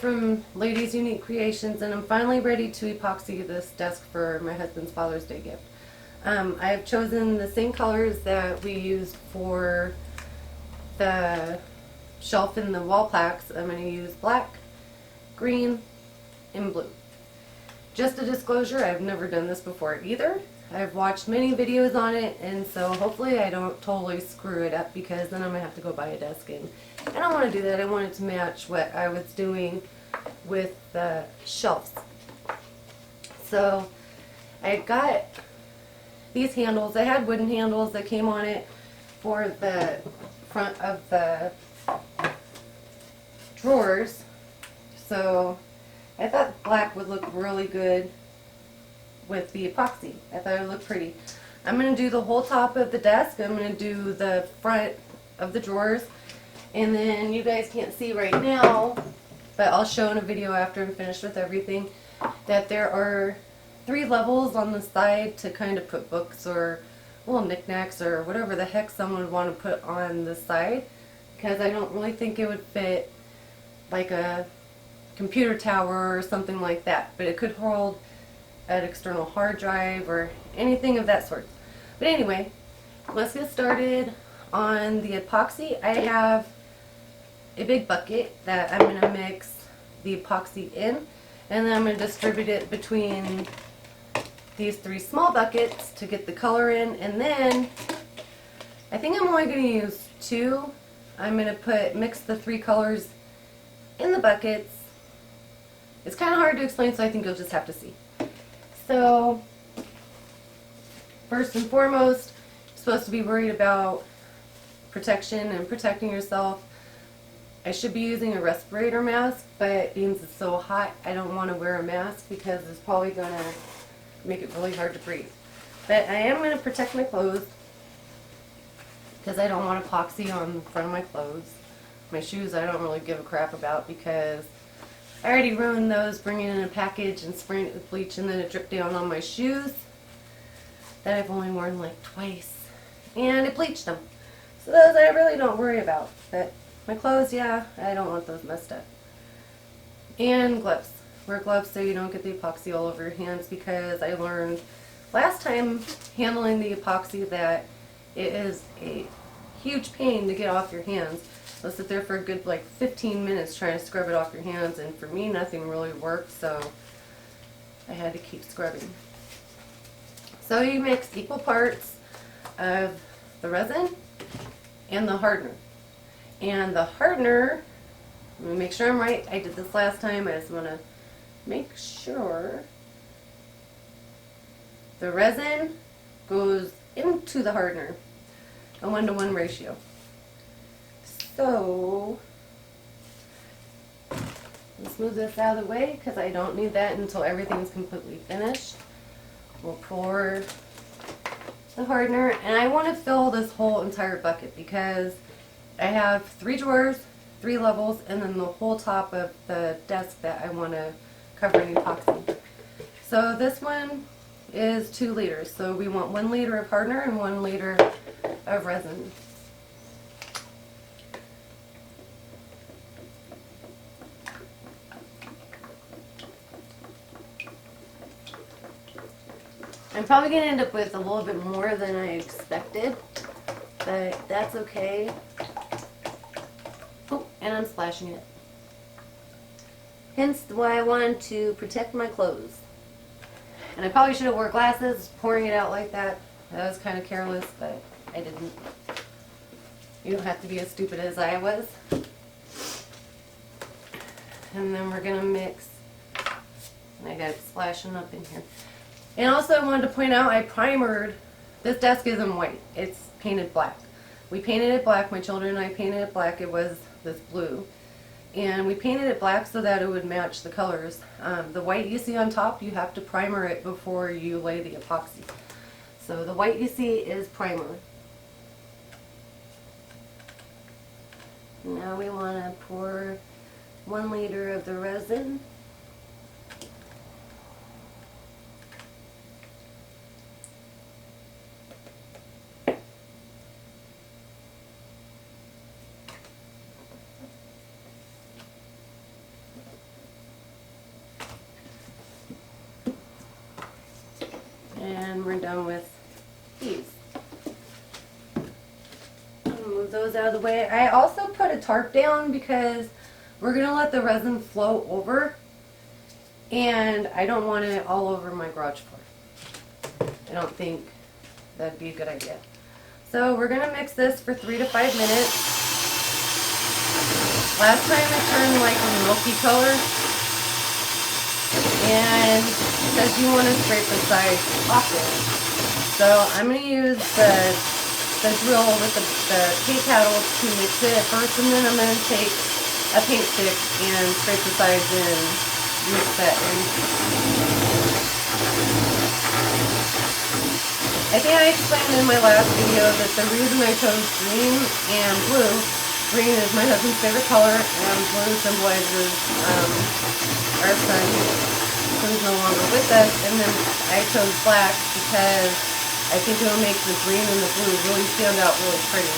from Ladies Unique Creations, and I'm finally ready to epoxy this desk for my husband's Father's Day gift. I've chosen the same colors that we used for the shelf and the wall plaques. I'm going to use black, green, and blue. Just a disclosure, I've never done this before either. I've watched many videos on it, and so hopefully I don't totally screw it up, because then I'm going to have to go buy a desk, and I don't want to do that. I want it to match what I was doing with the shelves. So I got these handles. I had wooden handles that came on it for the front of the drawers. So I thought black would look really good with the epoxy. I thought it would look pretty. I'm going to do the whole top of the desk. I'm going to do the front of the drawers. And then you guys can't see right now, but I'll show in a video after I'm finished with everything, that there are 3 levels on the side to kind of put books or little knickknacks or whatever the heck someone would want to put on the side, because I don't really think it would fit like a computer tower or something like that, but it could hold an external hard drive or anything of that sort. But anyway, let's get started on the epoxy. I have a big bucket that I'm going to mix the epoxy in, and then I'm going to distribute it between these 3 small buckets to get the color in, and then I think I'm only going to use 2. I'm going to mix the 3 colors in the buckets. It's kind of hard to explain, so I think you'll just have to see. So first and foremost, you're supposed to be worried about protection and protecting yourself. I should be using a respirator mask, but being it's so hot, I don't want to wear a mask because it's probably going to make it really hard to breathe. But I am going to protect my clothes because I don't want epoxy on the front of my clothes. My shoes I don't really give a crap about, because I already ruined those bringing in a package and spraying it with bleach, and then it dripped down on my shoes that I've only worn like twice, and it bleached them. So those I really don't worry about. But my clothes, yeah, I don't want those messed up. And gloves. Wear gloves so you don't get the epoxy all over your hands, because I learned last time handling the epoxy that it is a huge pain to get off your hands. I'll sit there for a good like 15 minutes trying to scrub it off your hands, and for me nothing really worked, so I had to keep scrubbing. So you mix equal parts of the resin and the hardener. And the hardener, let me make sure I'm right. I did this last time. I just want to make sure the resin goes into the hardener, a 1-to-1 ratio. So let's move this out of the way, because I don't need that until everything's completely finished. We'll pour the hardener, and I want to fill this whole entire bucket because I have 3 drawers, 3 levels, and then the whole top of the desk that I want to cover in epoxy. So this one is 2 liters, so we want 1 liter of hardener and 1 liter of resin. I'm probably going to end up with a little bit more than I expected, but that's okay. Oh, and I'm splashing it. Hence why I wanted to protect my clothes. And I probably should have wore glasses pouring it out like that. That was kind of careless, but I didn't. You don't have to be as stupid as I was. And then we're going to mix. And I got it splashing up in here. And also I wanted to point out, I primered, this desk isn't white, it's painted black. We painted it black, my children and I painted it black. It was this blue. And we painted it black so that it would match the colors. The white you see on top, you have to primer it before you lay the epoxy. So the white you see is primer. Now we want to pour 1 liter of the resin. And we're done with these. Move those out of the way. I also put a tarp down because we're going to let the resin flow over, and I don't want it all over my garage floor. I don't think that'd be a good idea. So we're going to mix this for 3 to 5 minutes. Last time it turned like a milky color, and it says you want to scrape the sides off it. So I'm going to use the drill with the paint paddle to mix it first, and then I'm going to take a paint stick and scrape the sides and mix that in. I think I explained in my last video that the reason I chose green and blue, green is my husband's favorite color, and blue symbolizes our son who's no longer with us, and then I chose black because I think it will make the green and the blue really stand out really pretty.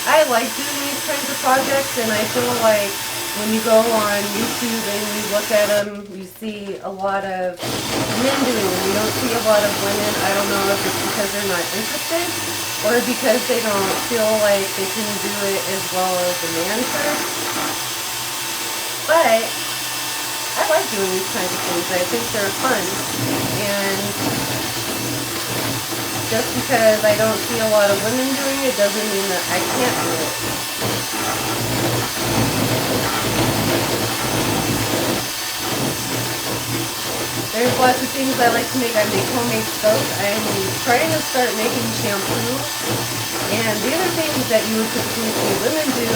I like doing these kinds of projects, and I feel like when you go on YouTube and you look at them, you see a lot of men doing them. You don't see a lot of women. I don't know if it's because they're not interested or because they don't feel like they can do it as well as a man could. But I like doing these kinds of things. I think they're fun. And just because I don't see a lot of women doing it doesn't mean that I can't do it. There's lots of things I like to make. I make homemade soap. I'm trying to start making shampoo. And these are things that you would typically see women do,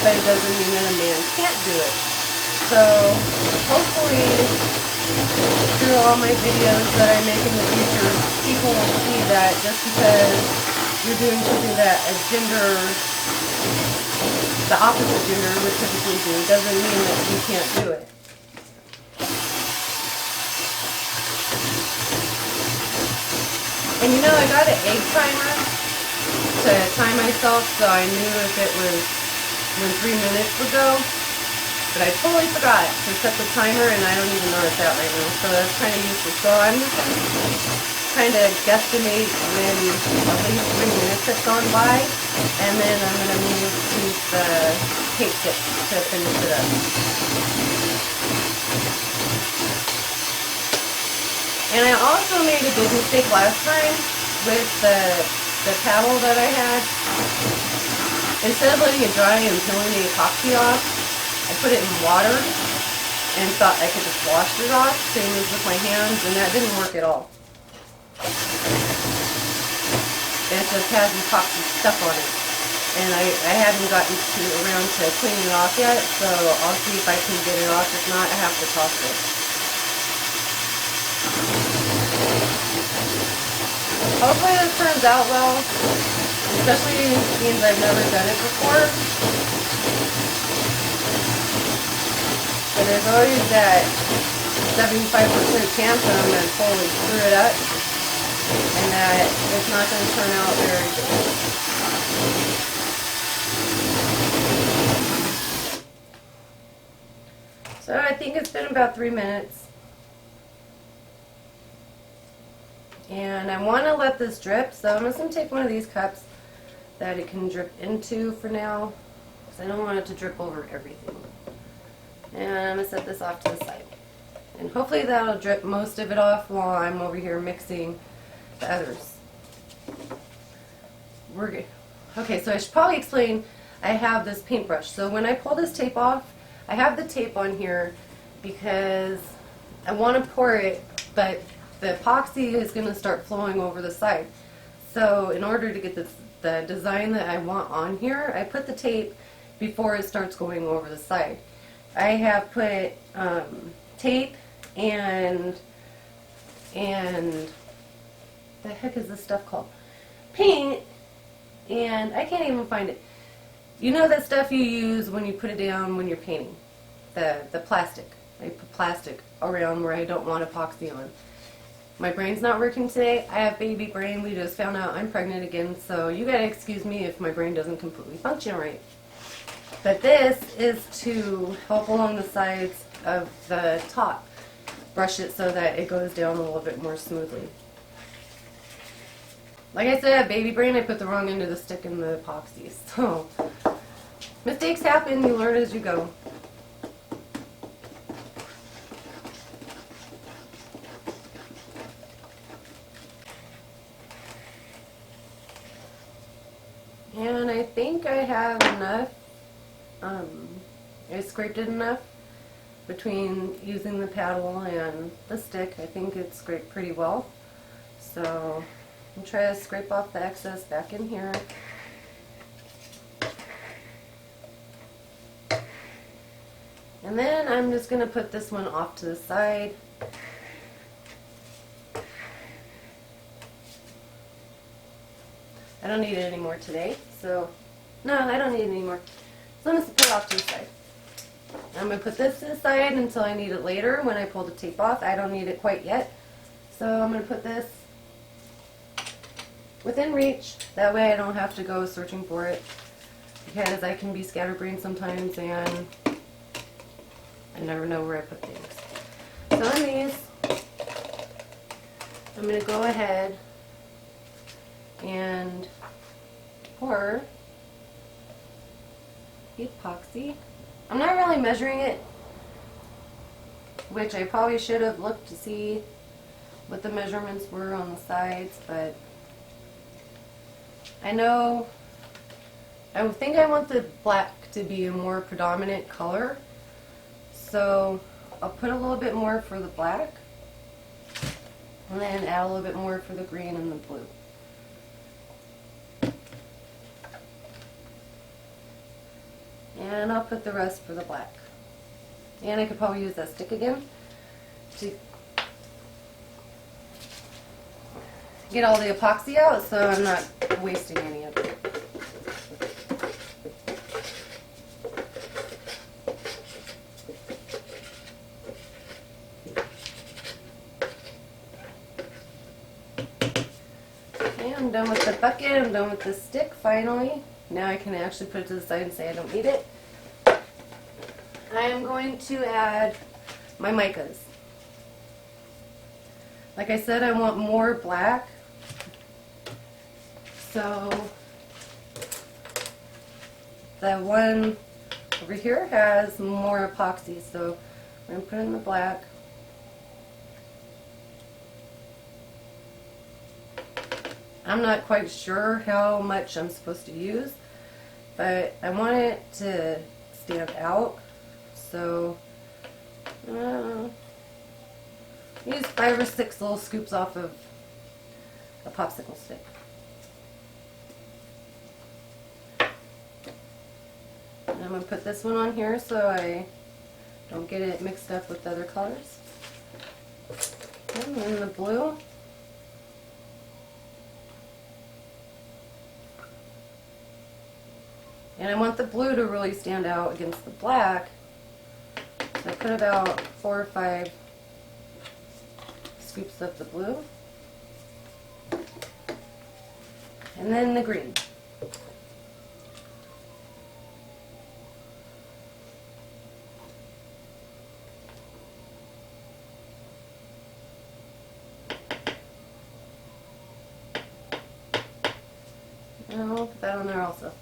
but it doesn't mean that a man can't do it. So hopefully through all my videos that I make in the future, people will see that just because you're doing something that a gender, the opposite gender would typically do, doesn't mean that you can't do it. And you know, I got an egg timer to time myself, so I knew if it was when 3 minutes would go. But I totally forgot to set the timer, and I don't even know it's at right now, so that's kind of useless. So I'm just going to kind of guesstimate when at least 3 minutes have gone by, and then I'm going to move to the paint stick to finish it up. And I also made a big mistake last time with the paddle that I had. Instead of letting it dry and peeling the epoxy off, I put it in water and thought I could just wash it off, same as with my hands, and that didn't work at all. It just has epoxy stuff on it. And I haven't gotten around to cleaning it off yet, so I'll see if I can get it off. If not, I have to toss it. Hopefully this turns out well, especially since I've never done it before. But there's always that 75% chance that I'm going to totally screw it up and that it's not going to turn out very good. So I think it's been about 3 minutes. And I want to let this drip, so I'm just going to take one of these cups that it can drip into for now, because I don't want it to drip over everything. And I'm going to set this off to the side. And hopefully that'll drip most of it off while I'm over here mixing the others. We're good. Okay, so I should probably explain, I have this paintbrush. So when I pull this tape off, I have the tape on here because I want to pour it, but the epoxy is going to start flowing over the side. So in order to get the design that I want on here, I put the tape before it starts going over the side. I have put tape and the heck is this stuff called? Paint, and I can't even find it. You know that stuff you use when you put it down when you're painting? The plastic. I put plastic around where I don't want epoxy on. My brain's not working today. I have baby brain. We just found out I'm pregnant again, so you gotta excuse me if my brain doesn't completely function right. But this is to help along the sides of the top. Brush it so that it goes down a little bit more smoothly. Like I said, I have baby brain. I put the wrong end of the stick in the epoxy. So mistakes happen. You learn as you go. And I think I have enough. I scraped it enough between using the paddle and the stick. I think it scraped pretty well. So I'm trying to scrape off the excess back in here. And then I'm just going to put this one off to the side. I don't need it anymore today, so no, I don't need it anymore. So I'm going to put it off to the side. I'm going to put this to the side until I need it later when I pull the tape off. I don't need it quite yet. So I'm going to put this within reach. That way I don't have to go searching for it, because I can be scatterbrained sometimes and I never know where I put things. So on these, I'm going to go ahead and pour epoxy. I'm not really measuring it, which I probably should have looked to see what the measurements were on the sides, but I know, I think I want the black to be a more predominant color, so I'll put a little bit more for the black and then add a little bit more for the green and the blue. And I'll put the rest for the black. And I could probably use that stick again to get all the epoxy out, so I'm not wasting any of it. Okay, I'm done with the bucket, I'm done with the stick finally. Now I can actually put it to the side and say I don't need it. I am going to add my micas. Like I said, I want more black. So the one over here has more epoxy, so I'm going to put in the black. I'm not quite sure how much I'm supposed to use, but I want it to stand out, so use 5 or 6 little scoops off of a popsicle stick. And I'm going to put this one on here so I don't get it mixed up with other colors. And then the blue. And I want the blue to really stand out against the black. So I put about 4 or 5 scoops of the blue. And then the green. And I'll put that on there also.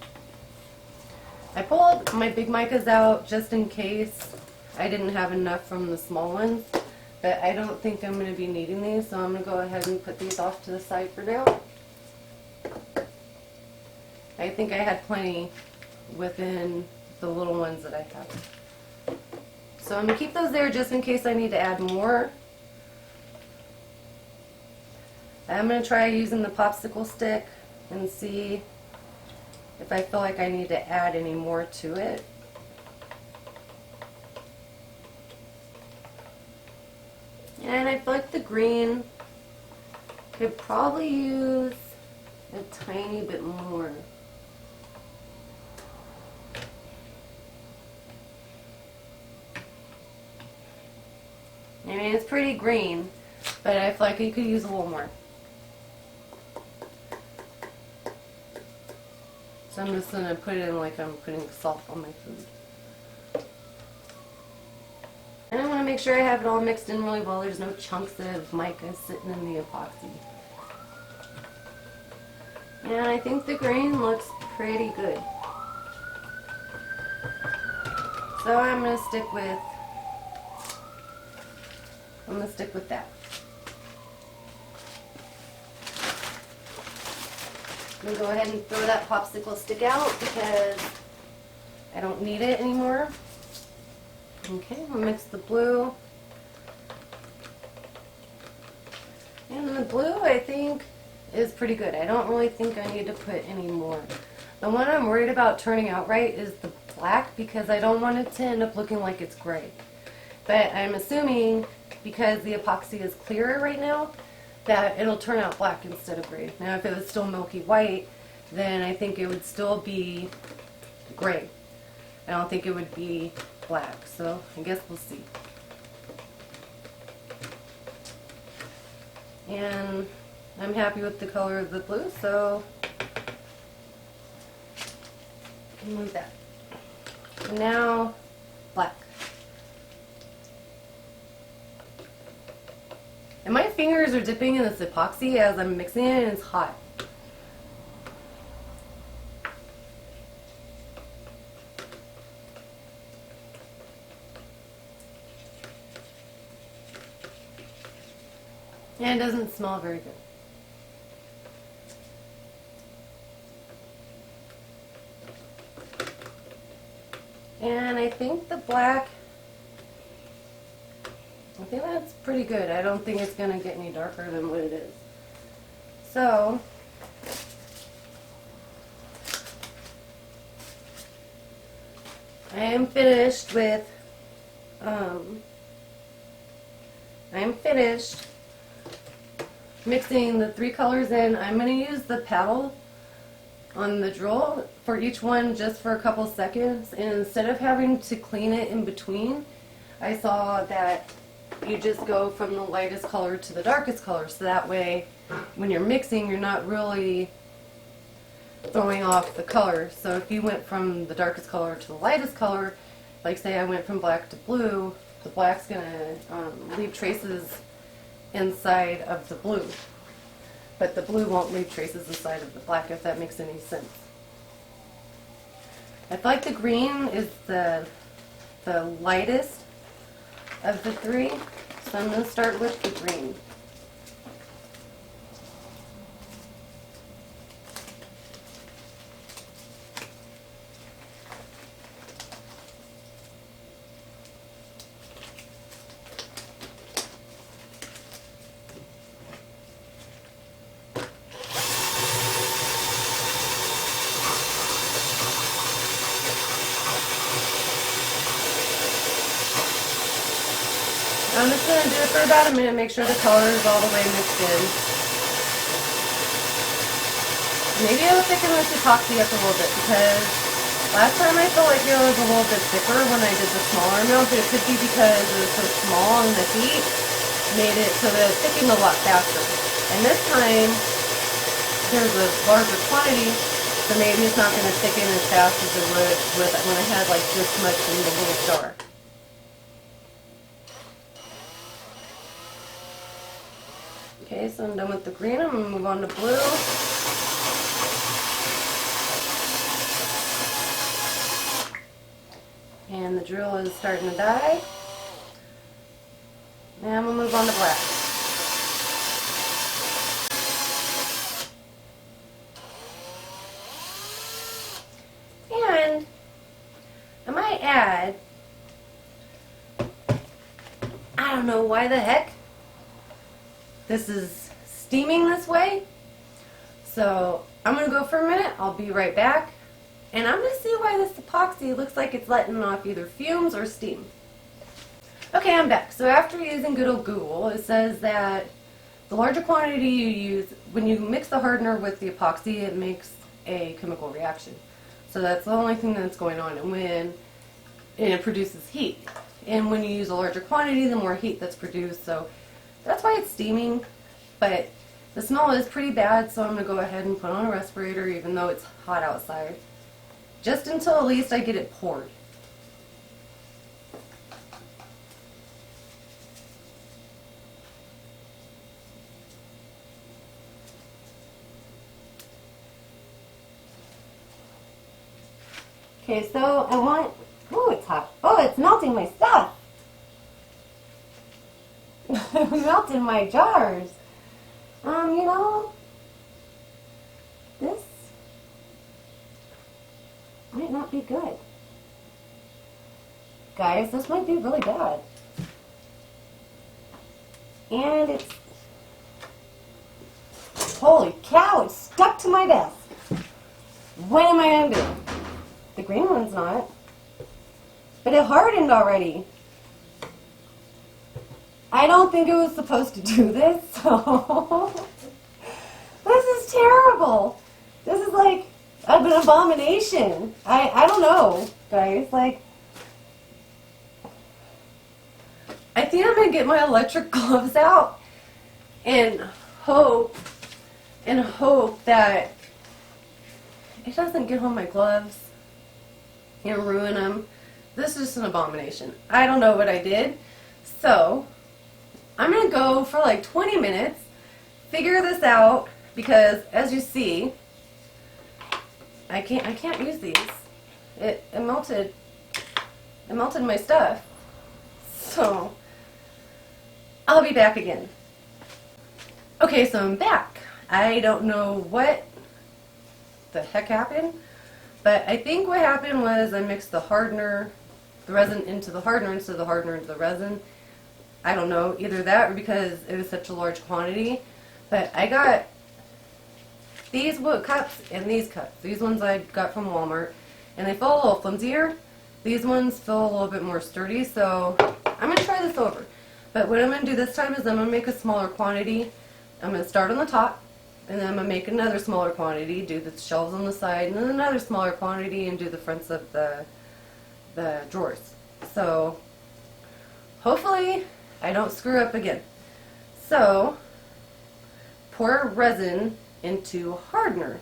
I pulled my big micas out just in case I didn't have enough from the small ones, but I don't think I'm going to be needing these, so I'm going to go ahead and put these off to the side for now. I think I had plenty within the little ones that I have. So I'm going to keep those there just in case I need to add more. I'm going to try using the popsicle stick and see if I feel like I need to add any more to it. And I feel like the green could probably use a tiny bit more. I mean, it's pretty green, but I feel like you could use a little more. So I'm just going to put it in like I'm putting salt on my food. And I want to make sure I have it all mixed in really well. There's no chunks of mica sitting in the epoxy. And I think the grain looks pretty good. So I'm going to stick with that. I'm going to go ahead and throw that popsicle stick out because I don't need it anymore. Okay, we'll mix the blue. And the blue, I think, is pretty good. I don't really think I need to put any more. The one I'm worried about turning out right is the black because I don't want it to end up looking like it's gray. But I'm assuming because the epoxy is clearer right now that it'll turn out black instead of gray. Now if it was still milky white, then I think it would still be gray. I don't think it would be black, so I guess we'll see. And I'm happy with the color of the blue, so move that. Now, black. And my fingers are dipping in this epoxy as I'm mixing it, and it's hot. And it doesn't smell very good. And I think the black, I think that's pretty good. I don't think it's going to get any darker than what it is. So, I am finished with, mixing the three colors in. I'm going to use the paddle on the drill for each one just for a couple seconds, and instead of having to clean it in between, I saw that you just go from the lightest color to the darkest color, so that way when you're mixing you're not really throwing off the color. So if you went from the darkest color to the lightest color, like say I went from black to blue, the black's going to leave traces inside of the blue, but the blue won't leave traces inside of the black, if that makes any sense. I feel like the green is the lightest of the three, so I'm going to start with the green. I'm just going to do it for about a minute, make sure the color is all the way mixed in. Maybe I'll thicken this epoxy up a little bit because last time I felt like it was a little bit thicker when I did the smaller amount, but it could be because it was so small and the heat made it so that it thickened a lot faster. And this time there's a larger quantity, so maybe it's not going to thicken as fast as it would with when I had like this much in the little jar. Okay, so I'm done with the green. I'm going to move on to blue. And the drill is starting to die. And we'll move on to black. And I might add, I don't know why the heck this is steaming this way, so I'm going to go for a minute. I'll be right back, and I'm going to see why this epoxy looks like it's letting off either fumes or steam. Okay, I'm back. So after using good old Google, it says that the larger quantity you use, when you mix the hardener with the epoxy, it makes a chemical reaction. So that's the only thing that's going on, and it produces heat. And when you use a larger quantity, the more heat that's produced. So That's why it's steaming, but the smell is pretty bad, so I'm going to go ahead and put on a respirator even though it's hot outside. Just until at least I get it poured. Okay, so I want, oh, it's hot. Oh, it's melting my stuff. Melting my jars. You know, this might not be good. Guys, this might be really bad. And it's, holy cow, it's stuck to my desk. What am I going to do? The green one's not. But it hardened already. I don't think it was supposed to do this, so this is terrible. This is like an abomination. I don't know, guys. Like, I think I'm going to get my electric gloves out and hope that it doesn't get on my gloves and ruin them. This is just an abomination. I don't know what I did. So I'm going to go for like 20 minutes, figure this out, because as you see, I can't use these. It melted my stuff. So I'll be back again. Okay, so I'm back. I don't know what the heck happened, but I think what happened was I mixed the hardener, the resin into the hardener instead of the hardener into the resin. I don't know, either that or because it was such a large quantity. But I got these wood cups and these cups. These ones I got from Walmart, and they feel a little flimsier. These ones feel a little bit more sturdy, so I'm going to try this over. But what I'm going to do this time is I'm going to make a smaller quantity. I'm going to start on the top, and then I'm going to make another smaller quantity, do the shelves on the side, and then another smaller quantity, and do the fronts of the drawers. So hopefully I don't screw up again. So pour resin into hardener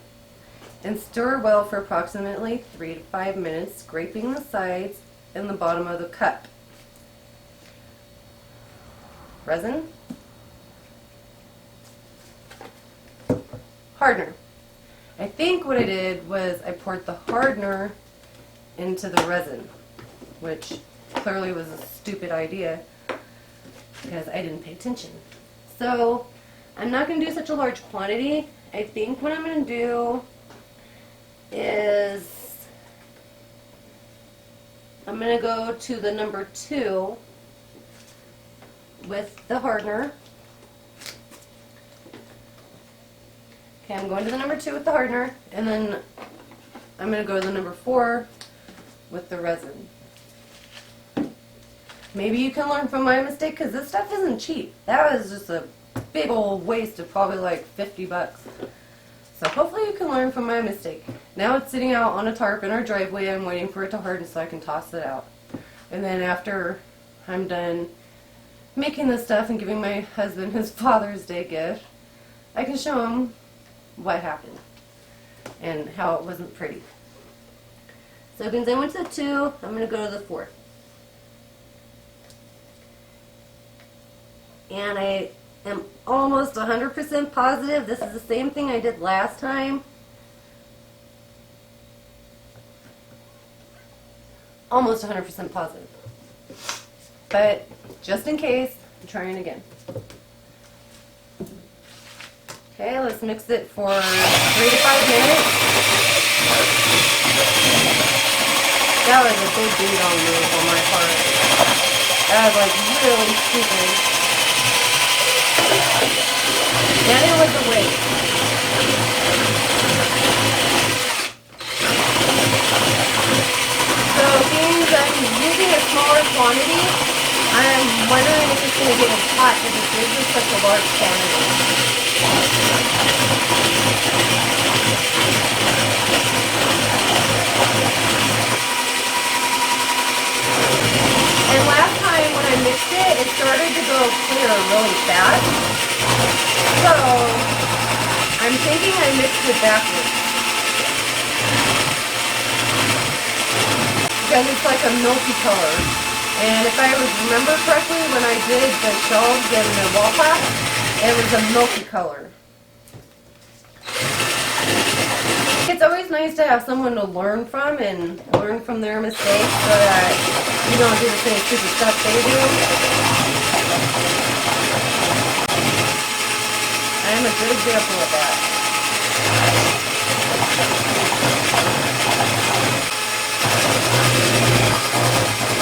and stir well for approximately 3 to 5 minutes, scraping the sides and the bottom of the cup. Resin, hardener. I think what I did was I poured the hardener into the resin, which clearly was a stupid idea because I didn't pay attention. So I'm not going to do such a large quantity. I think what I'm going to do is I'm going to go to the number 2 with the hardener. Okay, I'm going to the number 2 with the hardener, and then I'm going to go to the number 4 with the resin. Maybe you can learn from my mistake, because this stuff isn't cheap. That was just a big old waste of probably like 50 bucks. So hopefully you can learn from my mistake. Now it's sitting out on a tarp in our driveway. I'm waiting for it to harden so I can toss it out. And then after I'm done making this stuff and giving my husband his Father's Day gift, I can show him what happened and how it wasn't pretty. So since I went to the 2, I'm going to go to the 4. And I am almost 100% positive this is the same thing I did last time. Almost 100% positive. But just in case, I'm trying again. Okay, let's mix it for 3 to 5 minutes. That was a big beat on move on my part. That was like really stupid. And it was a waste. So being that I'm using a smaller quantity, I'm wondering if it's going to get as hot as it is in such a large quantity. And last time when I mixed it, it started to go clear really fast. mixed it backwards. Because it's like a milky color. And if I remember correctly, when I did the shelves and the wall plaque, it was a milky color. It's always nice to have someone to learn from and learn from their mistakes so that you don't do the same stupid stuff they do. I am a good example of that.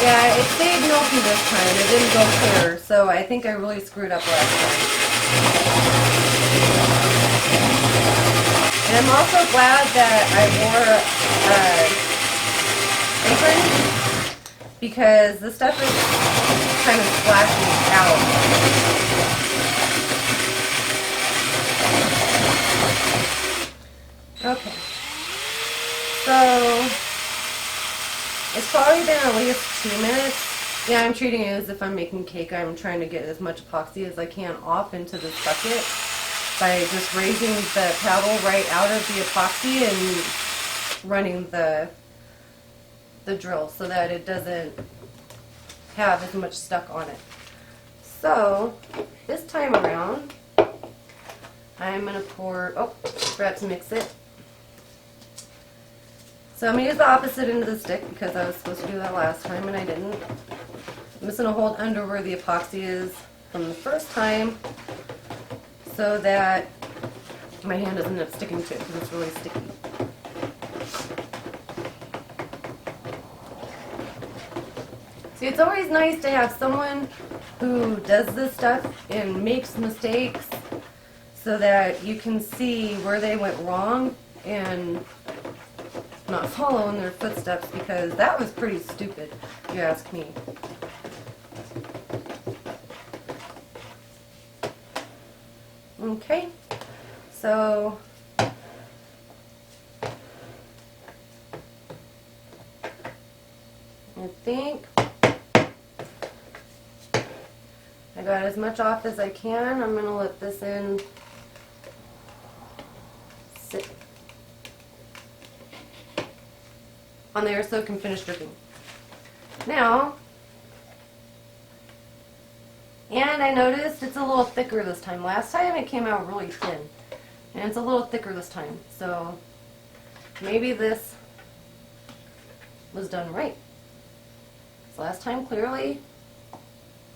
Yeah, it stayed milky this time. It didn't go clear, so I think I really screwed up last time. And I'm also glad that I wore apron because the stuff is kind of splashing out. Okay. So it's probably been at least 2 minutes. Yeah, I'm treating it as if I'm making cake. I'm trying to get as much epoxy as I can off into this bucket by just raising the paddle right out of the epoxy and running the drill so that it doesn't have as much stuck on it. So this time around, I'm going to pour, oh, forgot to mix it. So I'm going to use the opposite end of the stick because I was supposed to do that last time and I didn't. I'm just going to hold under where the epoxy is from the first time so that my hand doesn't end up sticking to it because it's really sticky. See, it's always nice to have someone who does this stuff and makes mistakes so that you can see where they went wrong and not follow in their footsteps, because that was pretty stupid, if you ask me. Okay, so I think I got as much off as I can. I'm going to let this in sit on there so it can finish dripping. Now, and I noticed it's a little thicker this time. Last time it came out really thin, and it's a little thicker this time. So maybe this was done right. So last time, clearly,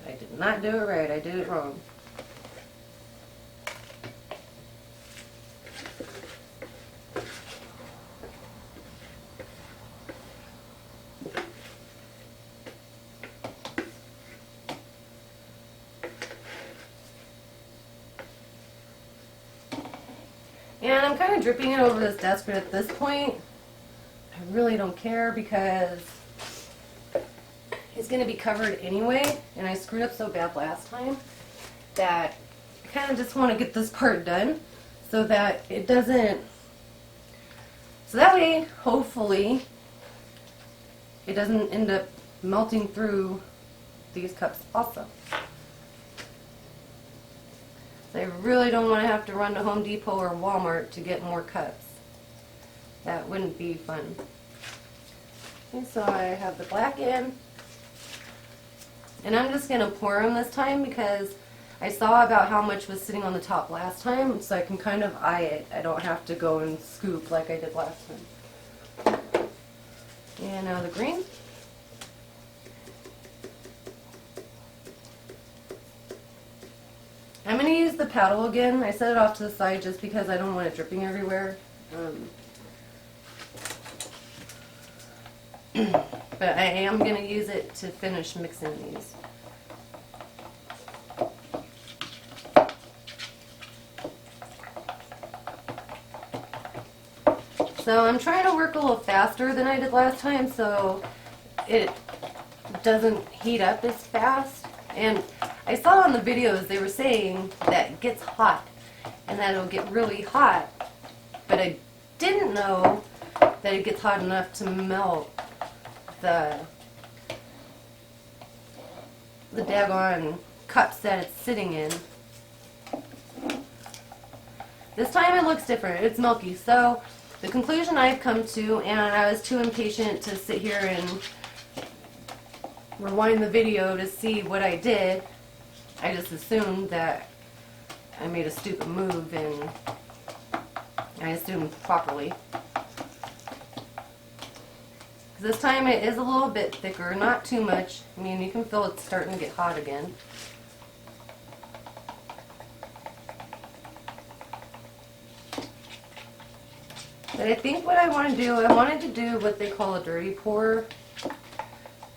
I did not do it right. I did it wrong. And I'm kind of dripping it over this desk, but at this point, I really don't care because it's going to be covered anyway, and I screwed up so bad last time that I kind of just want to get this part done so that it doesn't, so that way, hopefully, it doesn't end up melting through these cups also. I really don't want to have to run to Home Depot or Walmart to get more cups. That wouldn't be fun. Okay, so I have the black in. And I'm just going to pour them this time because I saw about how much was sitting on the top last time, so I can kind of eye it. I don't have to go and scoop like I did last time. And now the green. I'm going to use the paddle again. I set it off to the side just because I don't want it dripping everywhere. But I am going to use it to finish mixing these. So I'm trying to work a little faster than I did last time so it doesn't heat up as fast. And I saw on the videos they were saying that it gets hot and that it'll get really hot, but I didn't know that it gets hot enough to melt the daggone cups that it's sitting in. This time it looks different. It's milky. So the conclusion I've come to, and I was too impatient to sit here and rewind the video to see what I did. I just assumed that I made a stupid move, and I assumed properly. This time it is a little bit thicker, not too much. I mean, you can feel it's starting to get hot again. But I think what I want to do, I wanted to do what they call a dirty pour.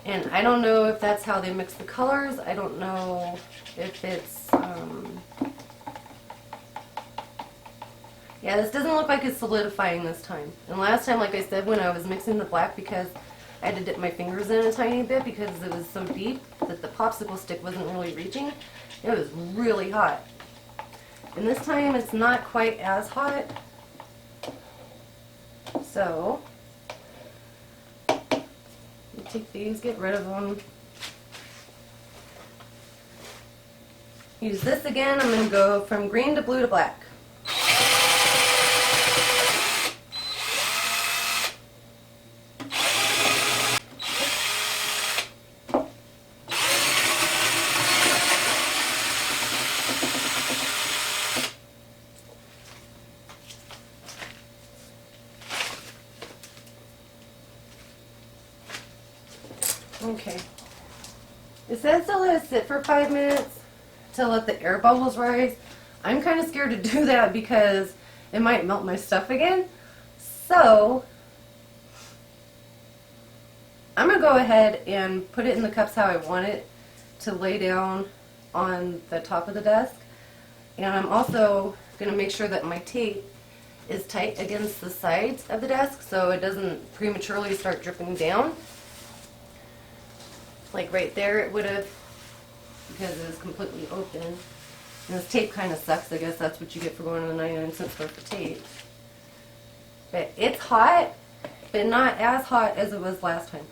And I don't know if that's how they mix the colors. I don't know if it's, yeah, this doesn't look like it's solidifying this time. And last time, like I said, when I was mixing the black, because I had to dip my fingers in a tiny bit because it was so deep that the popsicle stick wasn't really reaching, it was really hot. And this time it's not quite as hot. So, you take these, get rid of them. Use this again. I'm going to go from green to blue to black. Okay. It says to let it sit for 5 minutes to let the air bubbles rise. I'm kind of scared to do that because it might melt my stuff again. So I'm going to go ahead and put it in the cups how I want it to lay down on the top of the desk. And I'm also going to make sure that my tape is tight against the sides of the desk so it doesn't prematurely start dripping down. Like right there it would have, because it was completely open. And this tape kind of sucks. I guess that's what you get for going to the 99-cent store for tape. But it's hot, but not as hot as it was last time.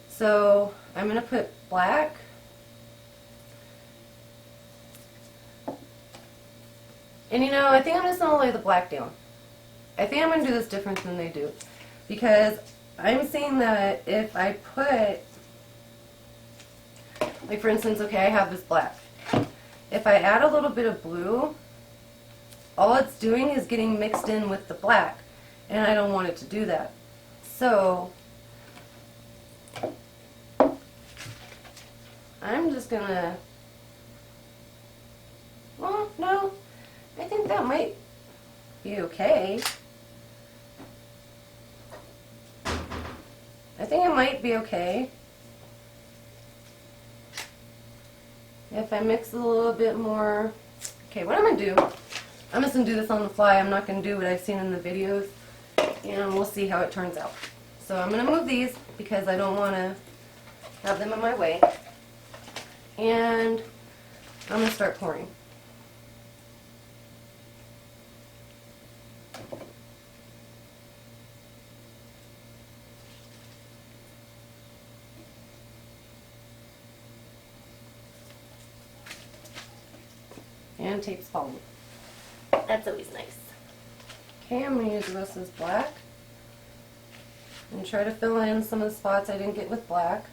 So I'm going to put black. And you know, I think I'm just going to lay the black down. I think I'm going to do this different than they do. Because I'm seeing that if I put, like for instance, okay, I have this black. If I add a little bit of blue, all it's doing is getting mixed in with the black, and I don't want it to do that. So I'm just gonna, well, no, I think that might be okay. I think it might be okay. If I mix a little bit more. Okay, what I'm going to do, I'm just going to do this on the fly. I'm not going to do what I've seen in the videos, and we'll see how it turns out. So I'm going to move these because I don't want to have them in my way. And I'm going to start pouring. And tape's falling. That's always nice. Okay, I'm going to use the rest of this black and try to fill in some of the spots I didn't get with black.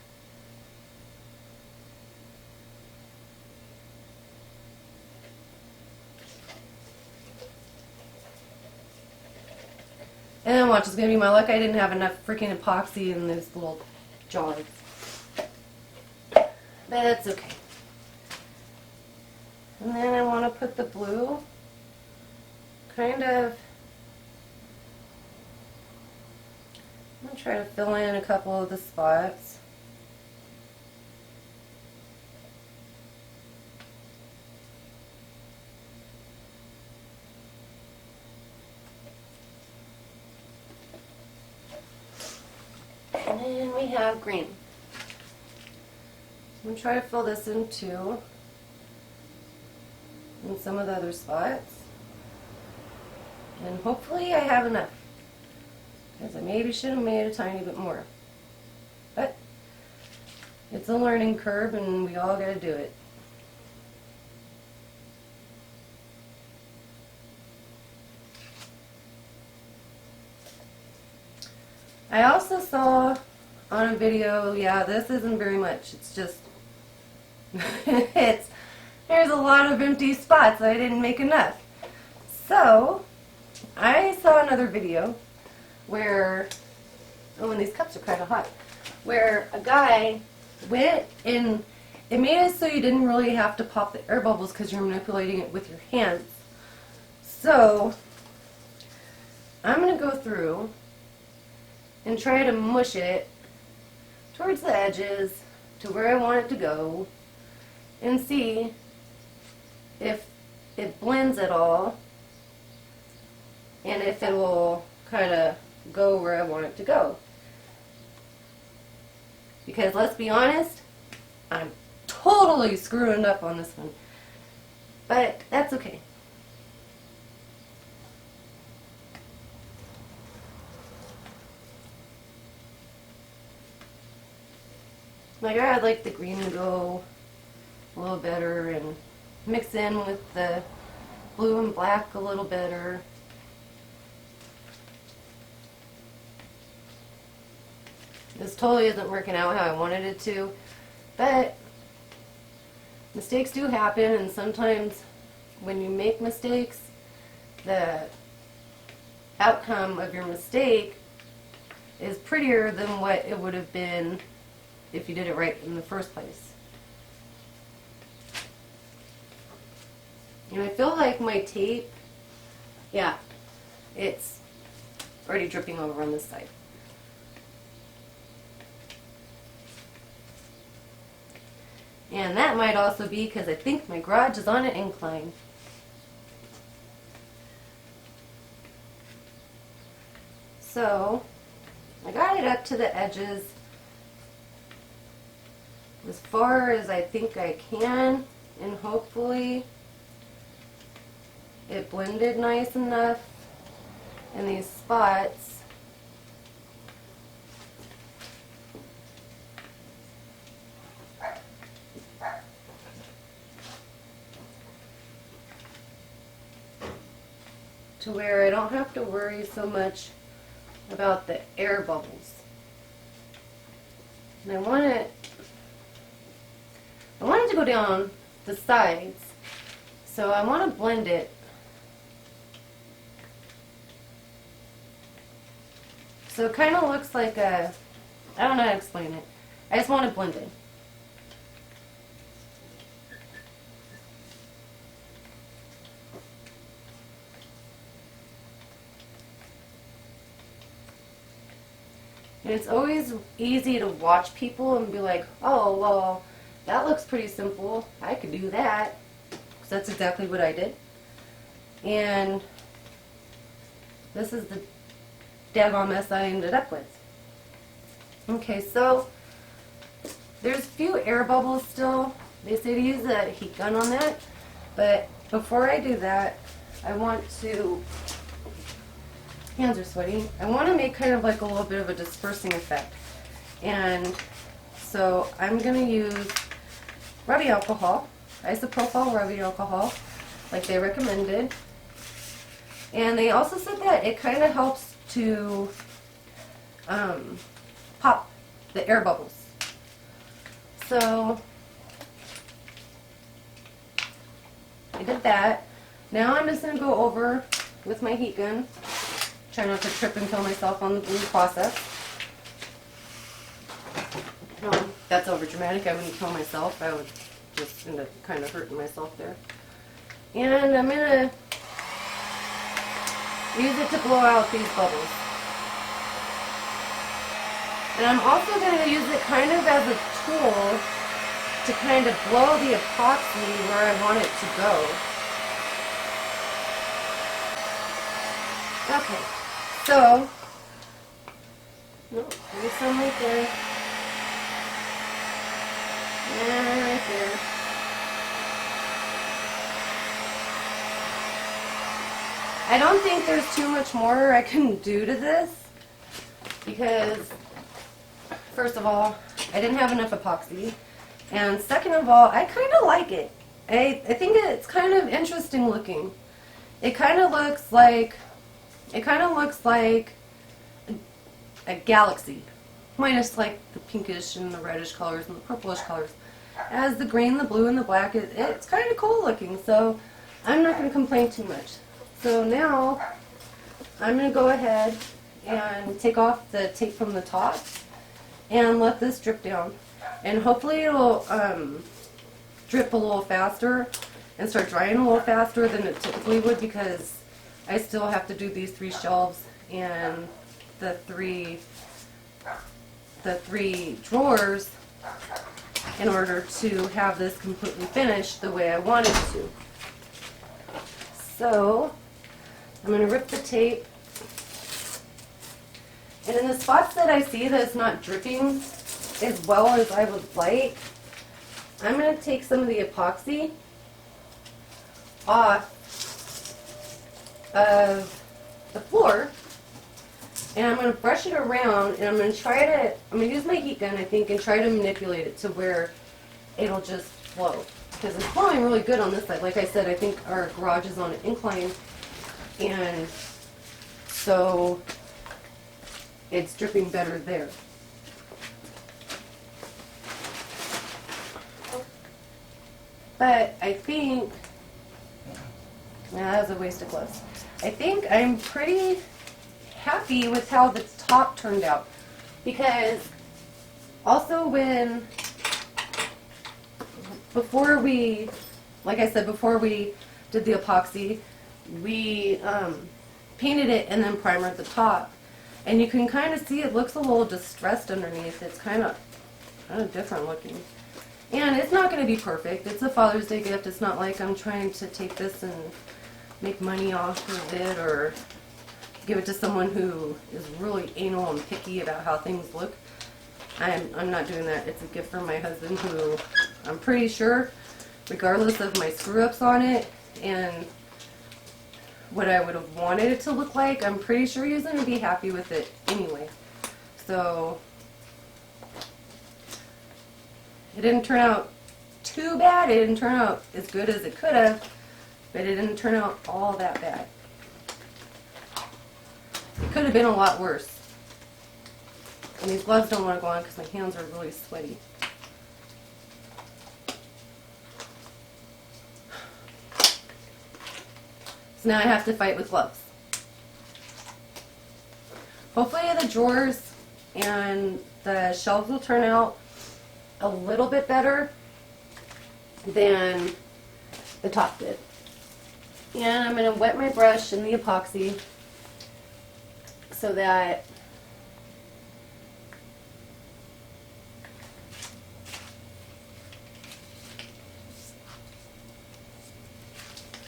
And then watch, it's going to be my luck I didn't have enough freaking epoxy in those little jars. But that's okay. And then I want to put the blue kind of, I'm going to try to fill in a couple of the spots. And then we have green. I'm going to try to fill this in too. And some of the other spots. And hopefully I have enough. Because I maybe should have made a tiny bit more. But it's a learning curve and we all got to do it. I also saw on a video, yeah, this isn't very much. It's just, there's a lot of empty spots. I didn't make enough. So, I saw another video where, oh, and these cups are kind of hot, where a guy went and it made it so you didn't really have to pop the air bubbles because you're manipulating it with your hands. So, I'm going to go through and try to mush it towards the edges to where I want it to go and see if it blends at all and if it will kind of go where I want it to go. Because let's be honest, I'm totally screwing up on this one. But that's okay. Like, I'd like the green to go a little better and mix in with the blue and black a little better. This totally isn't working out how I wanted it to, but mistakes do happen, and sometimes when you make mistakes, the outcome of your mistake is prettier than what it would have been if you did it right in the first place. And I feel like my tape, yeah, it's already dripping over on this side. And that might also be because I think my garage is on an incline. So, I got it up to the edges as far as I think I can, and hopefully it blended nice enough in these spots to where I don't have to worry so much about the air bubbles. And I want it to go down the sides, so I want to blend it so it kind of looks like a, I don't know how to explain it. I just want it blended. And it's always easy to watch people and be like, oh, well, that looks pretty simple. I could do that. Because that's exactly what I did. And this is the daggone mess I ended up with. Okay, so there's a few air bubbles still. They say to use a heat gun on that. But before I do that, I want to, hands are sweaty, I want to make kind of like a little bit of a dispersing effect. And so I'm going to use rubbing alcohol, isopropyl rubbing alcohol, like they recommended. And they also said that it kind of helps to pop the air bubbles. So I did that. Now I'm just going to go over with my heat gun. Try not to trip and kill myself on the glue process. That's over dramatic. I wouldn't kill myself. I would just end up kind of hurting myself there. And I'm going to use it to blow out these bubbles. And I'm also going to use it kind of as a tool to kind of blow the epoxy where I want it to go. Okay, so, there's some right there. And right there. I don't think there's too much more I can do to this because, first of all, I didn't have enough epoxy, and second of all, I kind of like it. I think it's kind of interesting looking. It kind of looks like a galaxy, minus like the pinkish and the reddish colors and the purplish colors. As the green, the blue, and the black, it's kind of cool looking, so I'm not going to complain too much. So now I'm going to go ahead and take off the tape from the top and let this drip down. And hopefully it'll drip a little faster and start drying a little faster than it typically would, because I still have to do these 3 shelves and the three drawers in order to have this completely finished the way I want it to. So I'm going to rip the tape, and in the spots that I see that it's not dripping as well as I would like, I'm going to take some of the epoxy off of the floor, and I'm going to brush it around, and I'm going to use my heat gun, I think, and try to manipulate it to where it'll just flow. Because it's flowing really good on this side. Like I said, I think our garage is on an incline, and so it's dripping better there. But I think, that was a waste of gloves. I think I'm pretty happy with how the top turned out, because also before we did the epoxy, we painted it and then primered the top, and you can kind of see it looks a little distressed underneath. It's kind of different looking, and it's not going to be perfect. It's a Father's Day gift. It's not like I'm trying to take this and make money off of it or give it to someone who is really anal and picky about how things look. I'm not doing that. It's a gift from my husband, who I'm pretty sure, regardless of my screw-ups on it and what I would have wanted it to look like, I'm pretty sure he's going to be happy with it anyway. So it didn't turn out too bad. It didn't turn out as good as it could have, but it didn't turn out all that bad. It could have been a lot worse. And these gloves don't want to go on because my hands are really sweaty. So now I have to fight with gloves. Hopefully the drawers and the shelves will turn out a little bit better than the top did. And I'm going to wet my brush in the epoxy so that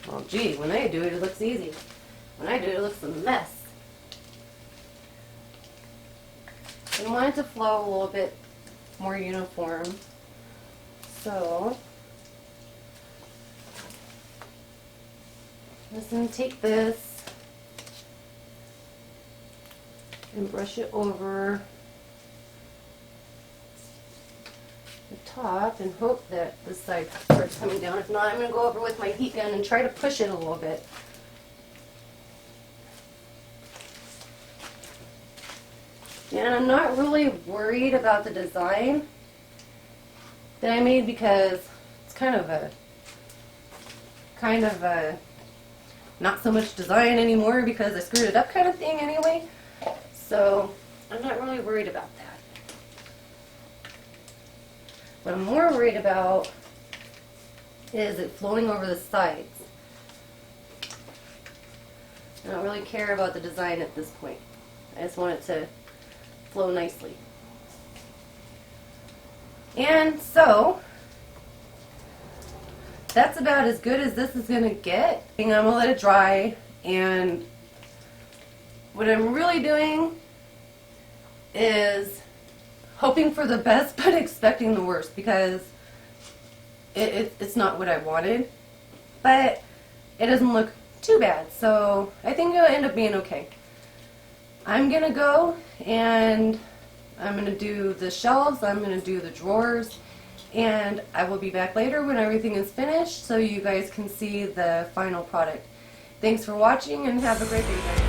well, gee, when I do it, it looks easy. When I do it, it looks a mess. I want it to flow a little bit more uniform. So I'm just going to take this and brush it over the top and hope that this side starts coming down. If not, I'm going to go over with my heat gun and try to push it a little bit. And I'm not really worried about the design that I made, because it's kind of a not so much design anymore because I screwed it up kind of thing anyway. So I'm not really worried about that. What I'm more worried about is it flowing over the sides. I don't really care about the design at this point. I just want it to flow nicely. And so that's about as good as this is going to get. I'm going to let it dry, and what I'm really doing is hoping for the best but expecting the worst, because it's not what I wanted, but it doesn't look too bad, so I think it'll end up being okay. I'm going to go and I'm going to do the shelves, I'm going to do the drawers, and I will be back later when everything is finished so you guys can see the final product. Thanks for watching and have a great day, guys.